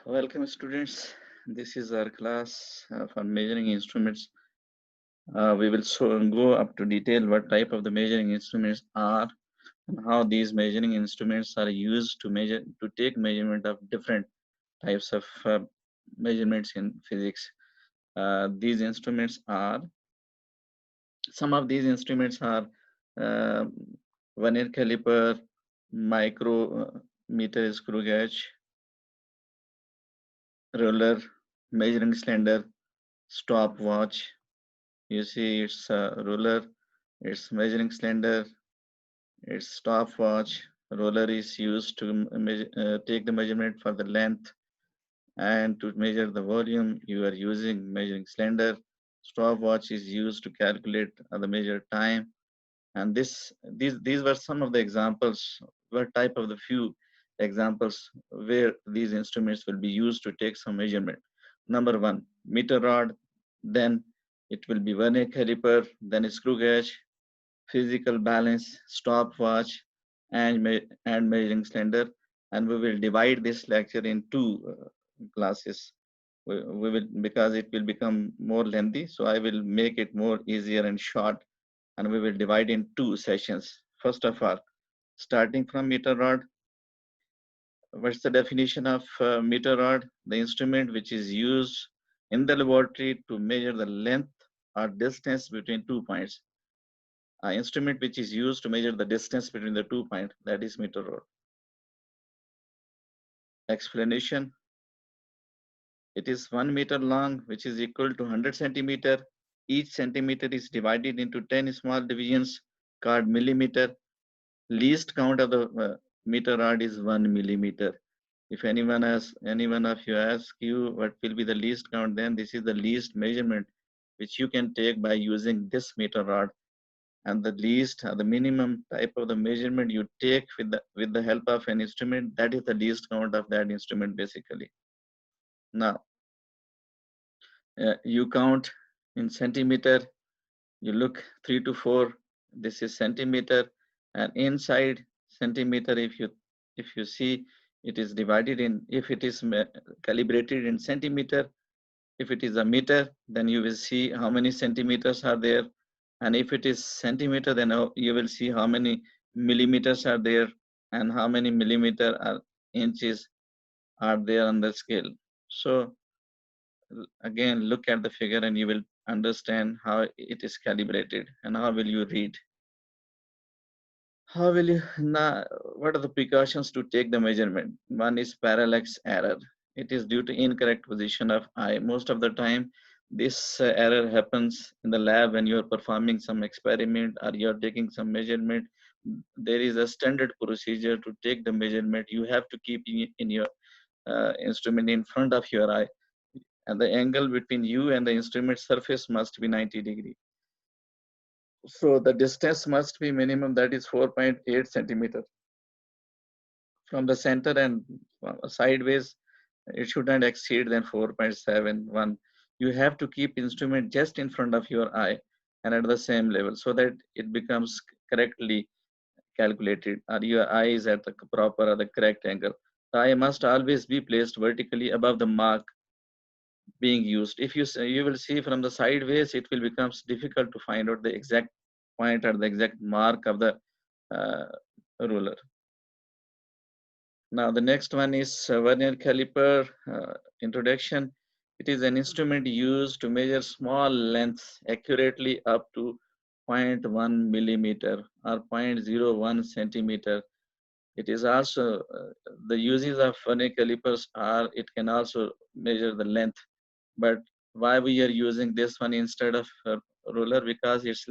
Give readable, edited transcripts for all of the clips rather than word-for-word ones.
Welcome students. This is our class for measuring instruments. We will go up to detail what type of the measuring instruments are and how these measuring instruments are used to take measurement of different types of measurements in physics. These instruments are Some of these instruments are uh, vernier caliper, micrometer screw gauge, ruler, measuring cylinder, stopwatch. You see, it's a ruler, it's measuring cylinder, it's stopwatch. Roller is used to take the measurement for the length, and to measure the volume, you are using measuring cylinder. Stopwatch is used to calculate the measured time. And these were some of the examples, were type of the few examples where these instruments will be used to take some measurement. Number one, meter rod, then it will be vernier caliper, then a screw gauge, physical balance, stopwatch, and measuring cylinder. And we will divide this lecture in two classes. We will, because it will become more lengthy, so I will make it more easier and short, and we will divide in two sessions. First of all, starting from meter rod, what's the definition of meter rod? The instrument which is used in the laboratory to measure the length or distance between 2 points. An instrument which is used to measure the distance between the 2 points, that is meter rod. Explanation: it is 1 meter long, which is equal to 100 centimeter. Each centimeter is divided into 10 small divisions called millimeter. Least count of the meter rod is 1 millimeter. If any one of you ask you what will be the least count, then this is the least measurement which you can take by using this meter rod. And the least, the minimum type of the measurement you take with the help of an instrument, that is the least count of that instrument basically. Now, you count in centimeter, you look 3 to 4, this is centimeter, and inside centimeter, if you see, it is divided in, if it is calibrated in centimeter, if it is a meter, then you will see how many centimeters are there, and if it is centimeter, then you will see how many millimeters are there and how many millimeter or inches are there on the scale. So again, look at the figure and you will understand how it is calibrated and how will you read. How will you now? What are the precautions to take the measurement? One is parallax error. It is due to incorrect position of eye. Most of the time, this error happens in the lab when you are performing some experiment or you are taking some measurement. There is a standard procedure to take the measurement. You have to keep in your instrument in front of your eye, and the angle between you and the instrument surface must be 90 degree. So the distance must be minimum, that is 4.8 centimeter from the center, and sideways it shouldn't exceed than 4.71. You have to keep instrument just in front of your eye and at the same level so that it becomes correctly calculated, or your eye is at the proper or the correct angle. The eye must always be placed vertically above the mark being used. If you will see from the sideways, it will becomes difficult to find out the exact point or the exact mark of the uh, ruler. Now the next one is vernier caliper introduction. It is an instrument used to measure small lengths accurately up to zero point 0.1 millimeter or 0.01 centimeter. It is also the uses of vernier calipers are it can also measure the length. But why we are using this one instead of ruler? Because its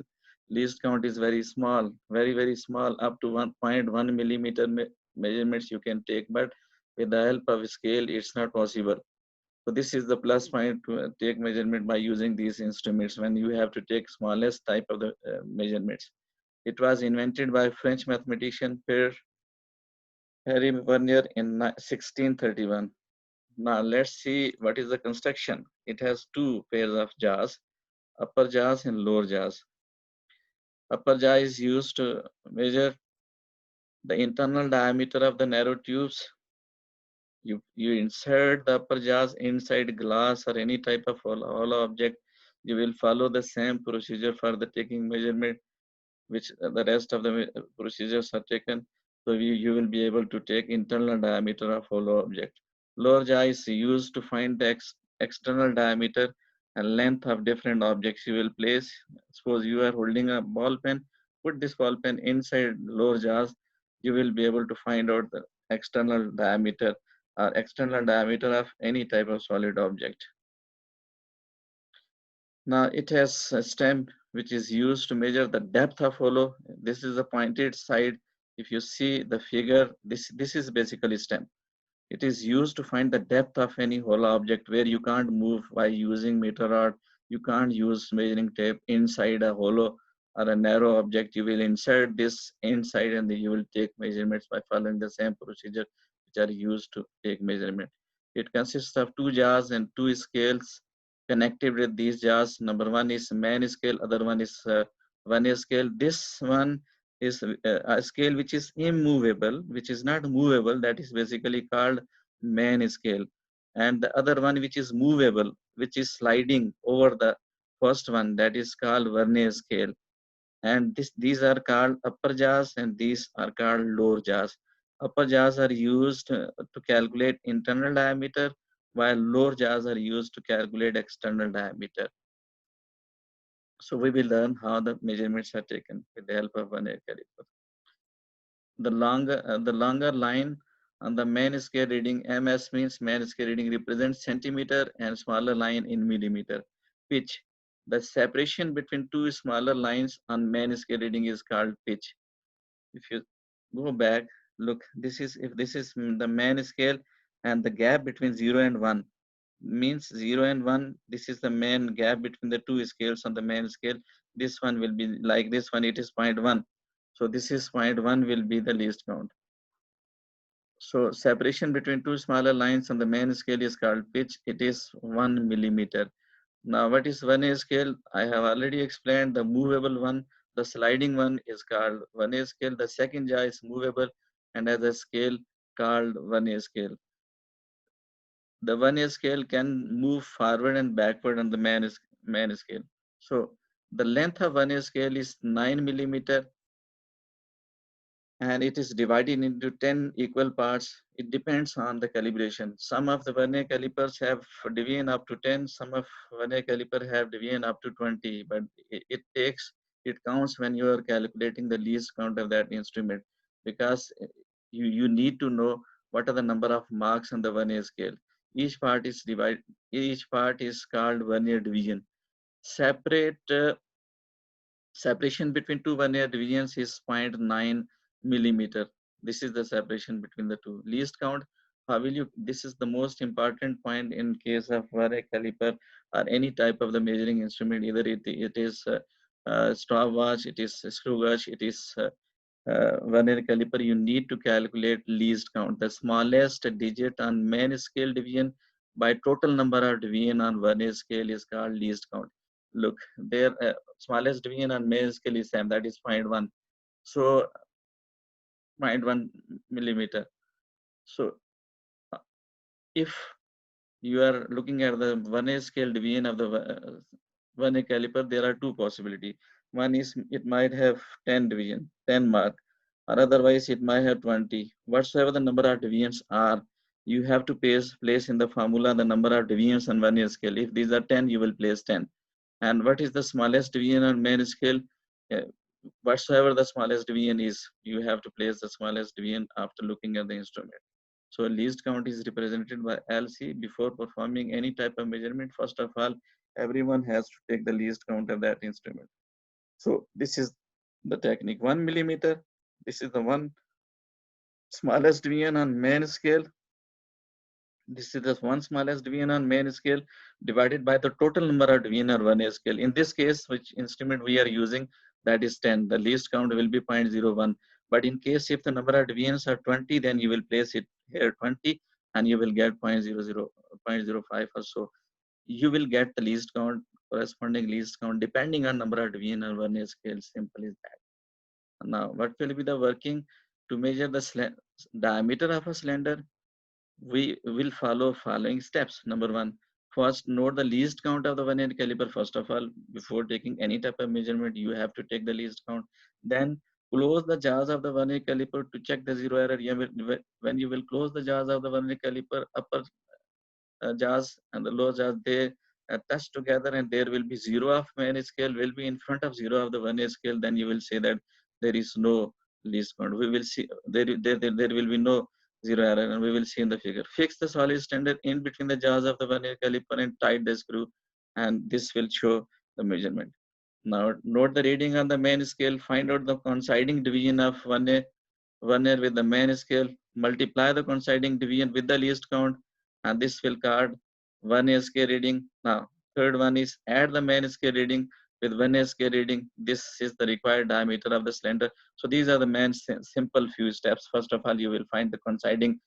least count is very small, very small, up to 1.1 millimeter measurements you can take, but with the help of a scale it's not possible. So this is the plus point to take measurement by using these instruments when you have to take smallest type of the measurements. It was invented by French mathematician Pierre Harry Vernier in 1631. Now let's see what is the construction. It has two pairs of jaws, upper jaws and lower jaws. Upper jaw is used to measure the internal diameter of the narrow tubes. You insert the upper jaws inside glass or any type of hollow object. You will follow the same procedure for the taking measurement, which the rest of the procedures are taken. So you will be able to take internal diameter of hollow object. Lower jaw is used to find the external diameter and length of different objects you will place. Suppose you are holding a ball pen, put this ball pen inside lower jaws, you will be able to find out the external diameter or external diameter of any type of solid object. Now it has a stem which is used to measure the depth of hollow. This is a pointed side. If you see the figure, this is basically stem. It is used to find the depth of any hollow object where you can't move by using meter rod. You can't use measuring tape inside a hollow or a narrow object. You will insert this inside and then you will take measurements by following the same procedure which are used to take measurement. It consists of two jars and two scales connected with these jars. Number one is main scale, other one is vernier scale. This one is a scale which is immovable, which is not movable, that is basically called main scale. And the other one which is movable, which is sliding over the first one, that is called vernier scale. And these are called upper jaws and these are called lower jaws. Upper jaws are used to calculate internal diameter, while lower jaws are used to calculate external diameter. So we will learn how the measurements are taken with the help of vernier caliper. The longer line on the main scale reading, ms means main scale reading represents centimeter and smaller line in millimeter. Pitch, the separation between two smaller lines on main scale reading is called pitch. If you go back, look, this is, if this is the main scale and the gap between 0 and 1 means 0 and 1, this is the main gap between the two scales on the main scale. This one will be like this one, it is 0.1. So this is 0.1 will be the least count. So separation between two smaller lines on the main scale is called pitch. It is 1 millimeter. Now what is vernier scale? I have already explained the movable one. The sliding one is called vernier scale. The second jaw is movable and has a scale called vernier scale. The vernier scale can move forward and backward on the main scale. So the length of vernier scale is 9 millimeter and it is divided into 10 equal parts. It depends on the calibration. Some of the vernier calipers have deviation up to 10, some of vernier caliper have deviation up to 20, but it counts when you are calculating the least count of that instrument, because you need to know what are the number of marks on the vernier scale. Each part is divided, each part is called vernier division. Separation between two vernier divisions is 0.9 millimeter. This is the separation between the two. Least count, how will you, this is the most important point in case of vernier caliper or any type of the measuring instrument, either it is stopwatch, it is screw gauge, it is vernier caliper. You need to calculate least count. The smallest digit on main scale division by total number of division on vernier scale is called least count. Look, their smallest division on main scale is same, that is 0.1. So 0.1 millimeter. So if you are looking at the vernier scale division of the vernier caliper, there are two possibilities. One is it might have 10 division, 10 mark, or otherwise it might have 20. Whatsoever the number of divisions are, you have to place in the formula the number of divisions on vernier scale. If these are 10, you will place 10. And what is the smallest division on main scale? Uh, Whatsoever the smallest division is, you have to place the smallest division after looking at the instrument. So least count is represented by LC. Before performing any type of measurement, first of all, everyone has to take the least count of that instrument. So this is the technique. 1 millimeter. This is the one smallest division on main scale. This is the one smallest division on main scale divided by the total number of division on vernier scale. In this case, which instrument we are using, that is 10. The least count will be 0.01. But in case if the number of divisions are 20, then you will place it here 20 and you will get 0.00, 0.05 or so. You will get the least count, corresponding least count, depending on number of division on vernier scale. Simple is that. Now, what will be the working to measure the diameter of a cylinder? we will follow following steps. Number one, first note the least count of the vernier caliper. First of all, before taking any type of measurement, you have to take the least count. Then close the jaws of the vernier caliper to check the zero error. When you will close the jaws of the vernier caliper, upper jars and the low jars, they touch together, and there will be zero of vernier scale will be in front of zero of the vernier scale. Then you will say that there is no least count. We will see there will be no zero error, and we will see in the figure. Fix the solid standard in between the jars of the vernier caliper and tight the screw, and this will show the measurement. Now note the reading on the main scale. Find out the coinciding division of vernier with the main scale, multiply the coinciding division with the least count, and this will card vernier scale reading. Now, third one is add the main scale reading with vernier scale reading. This is the required diameter of the cylinder. So these are the main simple few steps. First of all, you will find the coinciding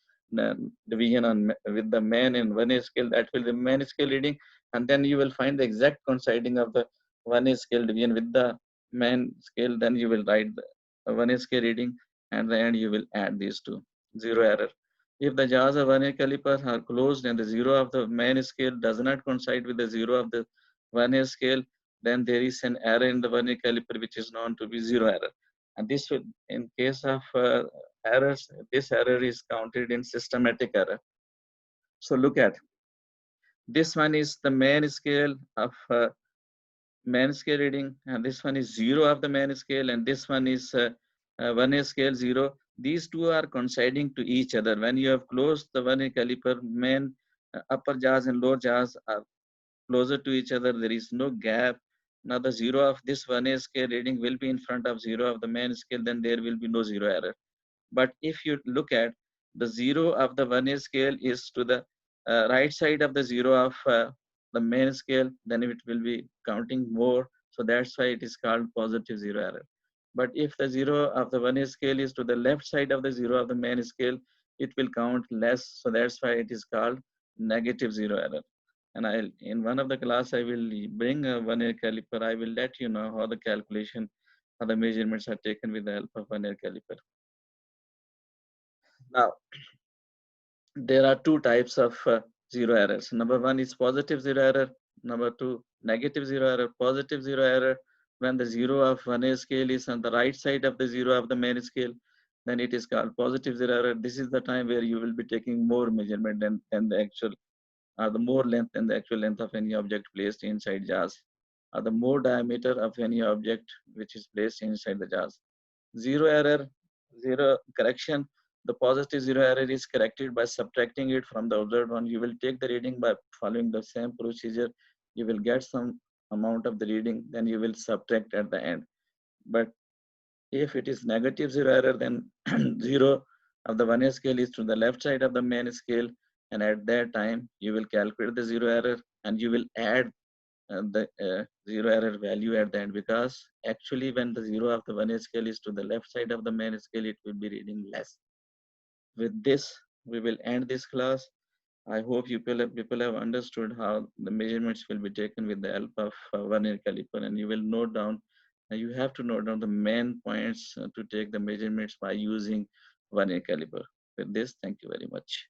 division on with the main and vernier scale. That will be the main scale reading, and then you will find the exact coinciding of the vernier scale division with the main scale. Then you will write the vernier scale reading, and then you will add these two. Zero error. If the jaws of vernier caliper are closed and the zero of the main scale does not coincide with the zero of the vernier scale, then there is an error in the vernier caliper which is known to be zero error. And this will, in case of errors, this error is counted in systematic error. So look at this one is the main scale of main scale reading, and this one is zero of the main scale, and this one is vernier scale zero. These two are coinciding to each other. When you have closed the vernier caliper, main upper jaws and lower jaws are closer to each other. There is no gap. Now the zero of this vernier scale reading will be in front of zero of the main scale. Then there will be no zero error. But if you look at the zero of the vernier scale is to the right side of the zero of the main scale, then it will be counting more. So that's why it is called positive zero error. But if the zero of the vernier scale is to the left side of the zero of the main scale, it will count less. So that's why it is called negative zero error. And I'll in one of the class I will bring a vernier caliper. I will let you know how the calculation, how the measurements are taken with the help of vernier caliper. Now, there are two types of zero errors. Number one is positive zero error. Number two, negative zero error. Positive zero error, when the zero of vernier scale is on the right side of the zero of the main scale, then it is called positive zero error. This is the time where you will be taking more measurement than the actual, or the more length than the actual length of any object placed inside jars, or the more diameter of any object which is placed inside the jars. Zero error, zero correction. The positive zero error is corrected by subtracting it from the observed one. You will take the reading by following the same procedure. You will get some amount of the reading, then you will subtract at the end. But if it is negative zero error, then zero of the vernier scale is to the left side of the main scale, and at that time you will calculate the zero error, and you will add the zero error value at the end, because actually when the zero of the vernier scale is to the left side of the main scale, it will be reading less. With this, we will end this class. I hope people have understood how the measurements will be taken with the help of vernier caliper, and you will note down. You have to note down the main points to take the measurements by using vernier caliper. With this, thank you very much.